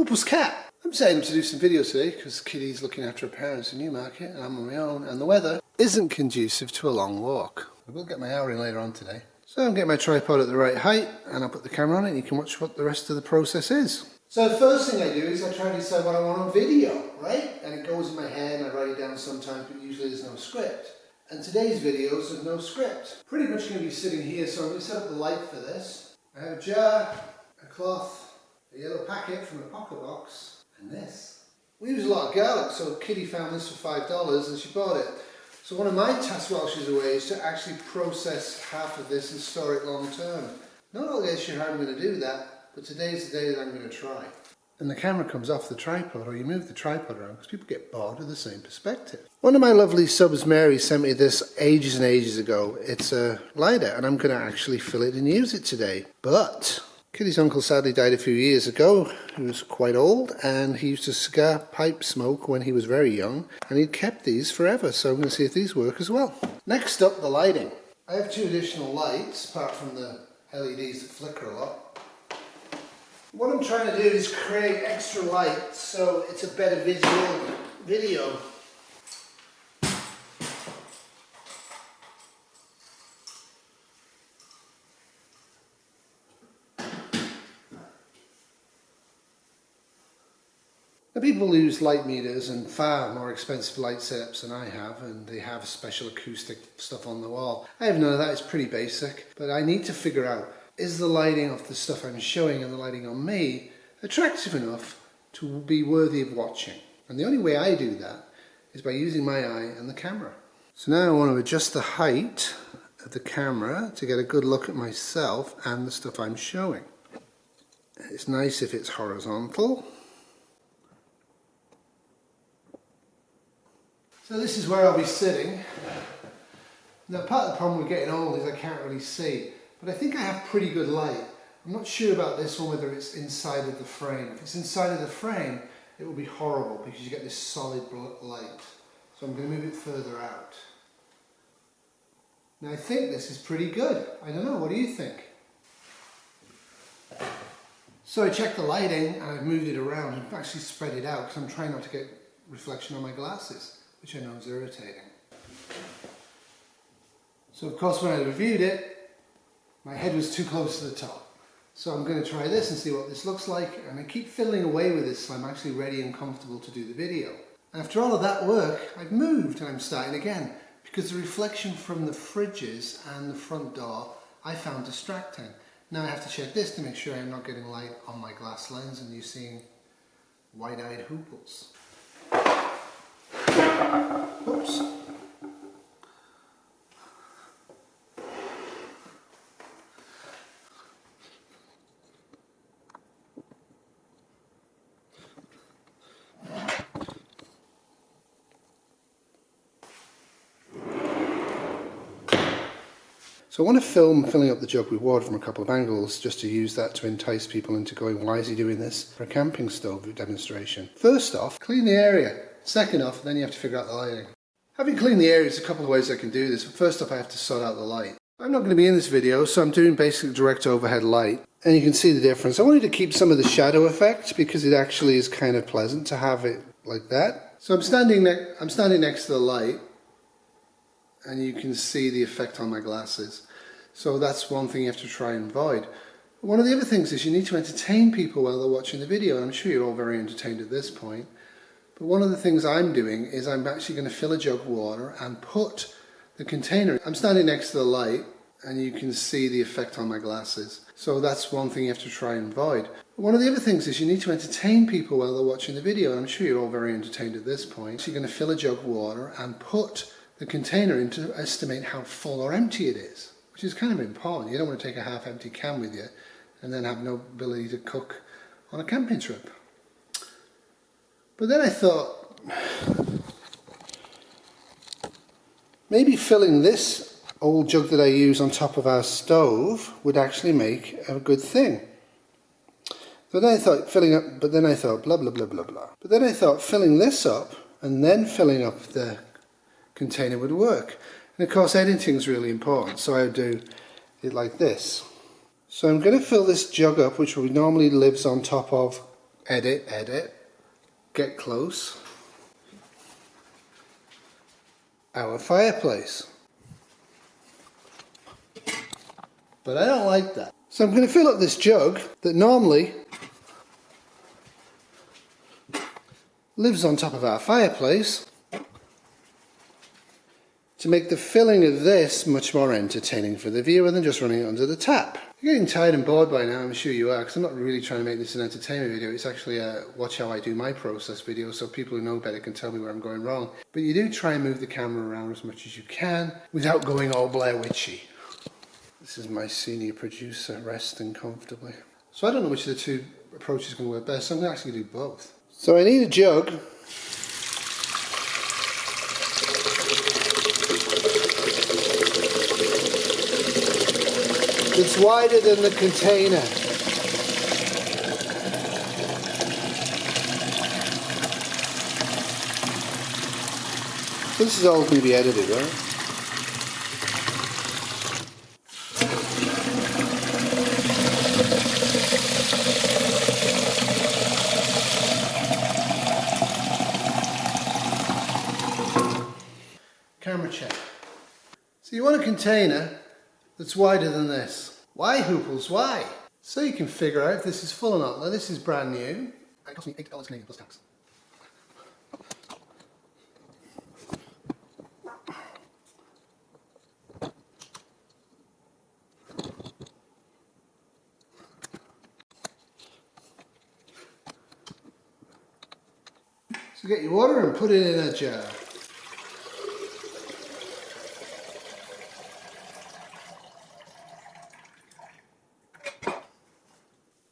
Huples cat. I'm setting up to do some videos today because Kitty's looking after her parents in Newmarket and I'm on my own, and the weather isn't conducive to a long walk. I will get my hour in later on today. So I'm getting my tripod at the right height and I'll put the camera on it and you can watch what the rest of the process is. So the first thing I do is I try to decide what I want on video, right? And it goes in my head and I write it down sometimes, but usually there's no script. And today's videos have no script. Pretty much going to be sitting here, so I'm going to set up the light for this. I have a jar, a cloth, a yellow packet from a pocket box, and this. We use a lot of garlic, so Kitty found this for $5 and she bought it. So one of my tasks while she's away is to actually process half of this and store it long term. Not always sure how I'm going to do that, but today's the day that I'm going to try. And the camera comes off the tripod, or you move the tripod around because people get bored with the same perspective. One of my lovely subs, Mary, sent me this ages and ages ago. It's a lighter and I'm going to actually fill it and use it today. But Kitty's uncle sadly died a few years ago. He was quite old and he used to cigar pipe smoke when he was very young, and he'd kept these forever, so I'm going to see if these work as well. Next up, the lighting. I have two additional lights apart from the LEDs that flicker a lot. What I'm trying to do is create extra light so it's a better visual video. Now, people use light meters and far more expensive light setups than I have, and they have special acoustic stuff on the wall. I have none of that. It's pretty basic, but I need to figure out, is the lighting of the stuff I'm showing and the lighting on me attractive enough to be worthy of watching? And the only way I do that is by using my eye and the camera. So now I want to adjust the height of the camera to get a good look at myself and the stuff I'm showing. It's nice if it's horizontal. So this is where I'll be sitting. Now, part of the problem with getting old is I can't really see, but I think I have pretty good light. I'm not sure about this one, whether it's inside of the frame. If it's inside of the frame, it will be horrible because you get this solid light. So I'm going to move it further out. Now I think this is pretty good. I don't know, what do you think? So I checked the lighting and I've moved it around and actually spread it out because I'm trying not to get reflection on my glasses, which I know is irritating. So of course when I reviewed it, my head was too close to the top. So I'm going to try this and see what this looks like, and I keep fiddling away with this so I'm actually ready and comfortable to do the video. After all of that work, I've moved and I'm starting again because the reflection from the fridges and the front door I found distracting. Now I have to check this to make sure I'm not getting light on my glass lens and you're seeing wide-eyed Huples. Oops. So I want to film filling up the jug with water from a couple of angles just to use that to entice people into going, why is he doing this for a camping stove demonstration? First off, clean the area. Second off, then you have to figure out the lighting. Having cleaned the area, there's a couple of ways I can do this. First off, I have to sort out the light. I'm not going to be in this video, so I'm doing basically direct overhead light. And you can see the difference. I wanted to keep some of the shadow effect because it actually is kind of pleasant to have it like that. So I'm standing next to the light and you can see the effect on my glasses. So that's one thing you have to try and avoid. One of the other things is you need to entertain people while they're watching the video, and I'm sure you're all very entertained at this point. But one of the things I'm doing is I'm actually going to fill a jug of water and put the container. I'm standing next to the light and you can see the effect on my glasses. So that's one thing you have to try and avoid. One of the other things is you need to entertain people while they're watching the video, and I'm sure you're all very entertained at this point. So you're going to fill a jug of water and put the container in to estimate how full or empty it is, which is kind of important. You don't want to take a half-empty can with you and then have no ability to cook on a camping trip. But then I thought, maybe filling this old jug that I use on top of our stove would actually make a good thing. But then I thought blah, blah, blah, blah, blah. But then I thought filling this up and then filling up the container would work. And of course editing is really important, so I would do it like this. So I'm going to fill this jug up, which normally lives on top of edit, edit, get close. Our fireplace. But I don't like that. So I'm going to fill up this jug that normally lives on top of our fireplace to make the filling of this much more entertaining for the viewer than just running it under the tap. You're getting tired and bored by now, I'm sure you are, because I'm not really trying to make this an entertainment video. It's actually a watch how I do my process video, so people who know better can tell me where I'm going wrong. But you do try and move the camera around as much as you can without going all Blair Witchy. This is my senior producer resting comfortably. So I don't know which of the two approaches is going to work best, so I'm going to actually do both. So I need a jug. It's wider than the container. This is all going to be edited, right? Camera check. So you want a container that's wider than this. Why, Huples, why? So you can figure out if this is full or not. Now this is brand new. It cost me $8 Canadian plus tax. So get your water and put it in a jar.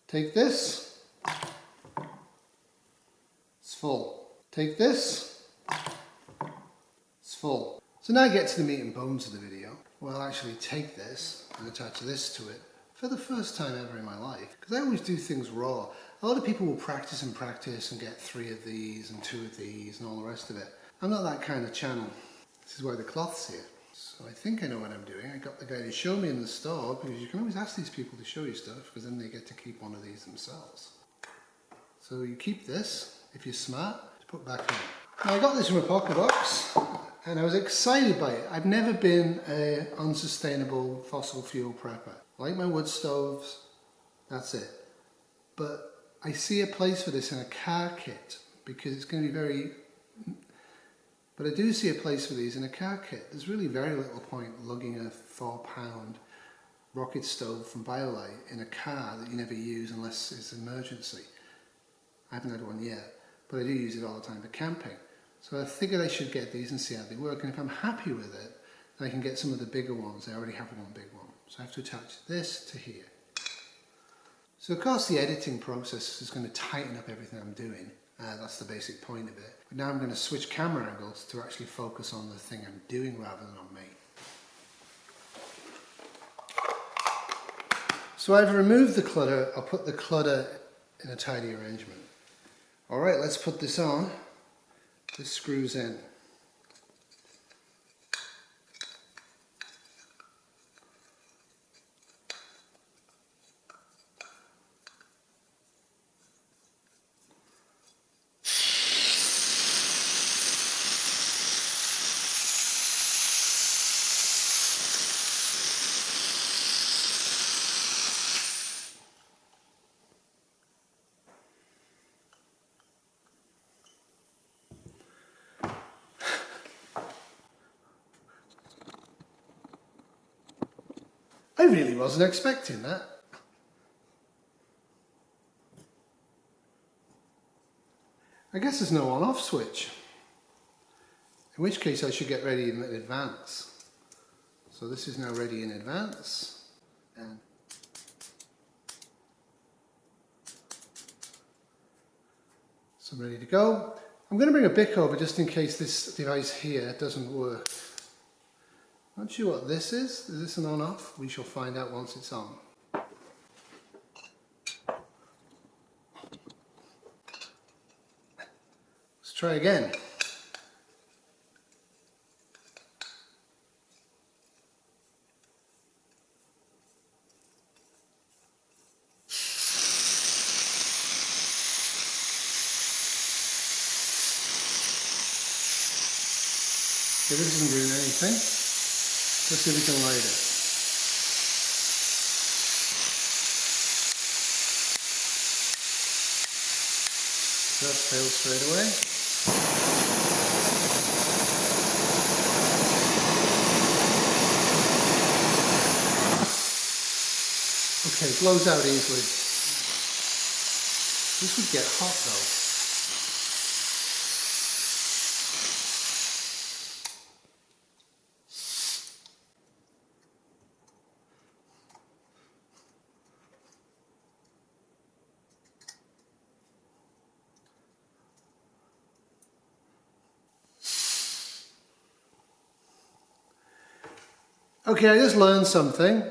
Take this, it's full. Take this, it's full. So now I get to the meat and bones of the video. Well, I'll actually take this and attach this to it for the first time ever in my life. Because I always do things raw. A lot of people will practice and practice and get 3 of these and 2 of these and all the rest of it. I'm not that kind of channel. This is why the cloth's here. So I think I know what I'm doing. I got the guy to show me in the store, because you can always ask these people to show you stuff, because then they get to keep one of these themselves. So you keep this, if you're smart, to put back in. Now I got this from a pocket box, and I was excited by it. I've never been an unsustainable fossil fuel prepper. I like my wood stoves, that's it. But I see a place for this in a car kit, because it's going to be very... But I do see a place for these in a car kit. There's really very little point lugging a 4-pound rocket stove from BioLite in a car that you never use unless it's an emergency. I haven't had one yet, but I do use it all the time for camping. So I figured I should get these and see how they work, and if I'm happy with it, then I can get some of the bigger ones. I already have one big one. So I have to attach this to here. So of course the editing process is going to tighten up everything I'm doing. That's the basic point of it. But now I'm going to switch camera angles to actually focus on the thing I'm doing rather than on me. So I've removed the clutter. I'll put the clutter in a tidy arrangement. Alright, let's put this on. This screws in. I really wasn't expecting that. I guess there's no on-off switch. In which case I should get ready in advance. So this is now ready in advance. And so I'm ready to go. I'm going to bring a Bic over just in case this device here doesn't work. Not sure what this is. Is this an on-off? We shall find out once it's on. Let's try again. Okay, this isn't doing anything. Let's see if we can light it. So that's failed straight away. Okay, it blows out easily. This would get hot though. Okay, I just learned something.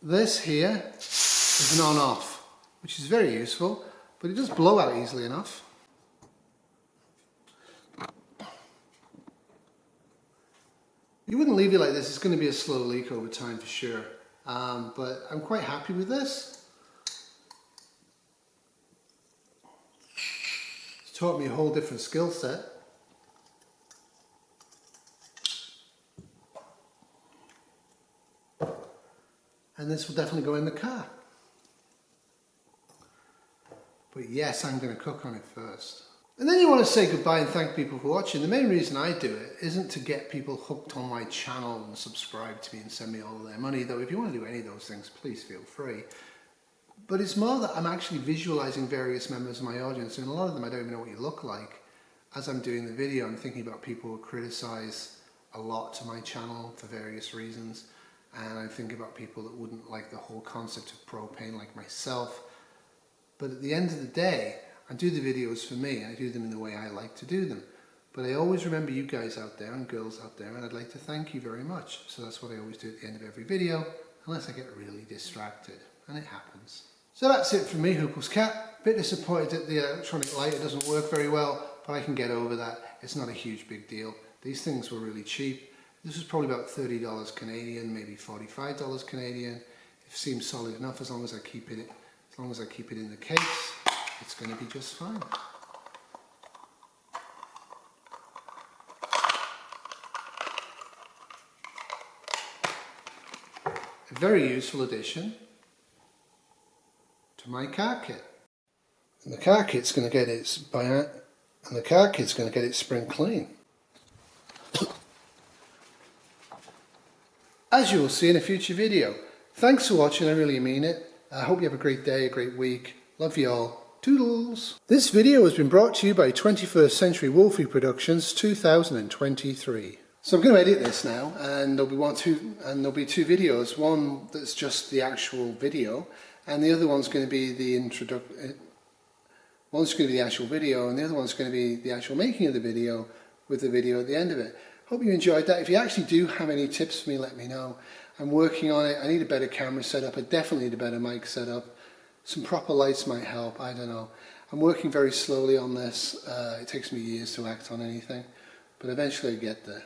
This here is an on-off, which is very useful, but it does blow out easily enough. You wouldn't leave it like this. It's going to be a slow leak over time for sure, but I'm quite happy with this. It's taught me a whole different skill set. And this will definitely go in the car. But yes, I'm going to cook on it first. And then you want to say goodbye and thank people for watching. The main reason I do it isn't to get people hooked on my channel and subscribe to me and send me all of their money, though if you want to do any of those things, please feel free. But it's more that I'm actually visualizing various members of my audience, and a lot of them I don't even know what you look like. As I'm doing the video, I'm thinking about people who criticize a lot to my channel for various reasons. And I think about people that wouldn't like the whole concept of propane like myself. But at the end of the day, I do the videos for me. I do them in the way I like to do them. But I always remember you guys out there and girls out there, and I'd like to thank you very much. So that's what I always do at the end of every video, unless I get really distracted. And it happens. So that's it from me, Huples Cat. Bit disappointed that the electronic lighter doesn't work very well, but I can get over that. It's not a huge big deal. These things were really cheap. This was probably about $30 Canadian, maybe $45 Canadian. It seems solid enough as long as I keep it in the case. It's going to be just fine. A very useful addition to my car kit. And the car kit's going to get its spring clean. As you will see in a future video. Thanks for watching, I really mean it. I hope you have a great day, a great week. Love you all. Toodles! This video has been brought to you by 21st Century Wolfie Productions 2023. So I'm going to edit this now, and there'll be two videos. One that's just the actual video, and the other one's going to be the One's going to be the actual video, and the other one's going to be the actual making of the video with the video at the end of it. Hope you enjoyed that. If you actually do have any tips for me, let me know. I'm working on it. I need a better camera setup. I definitely need a better mic setup. Some proper lights might help. I don't know. I'm working very slowly on this. It takes me years to act on anything, but eventually I get there.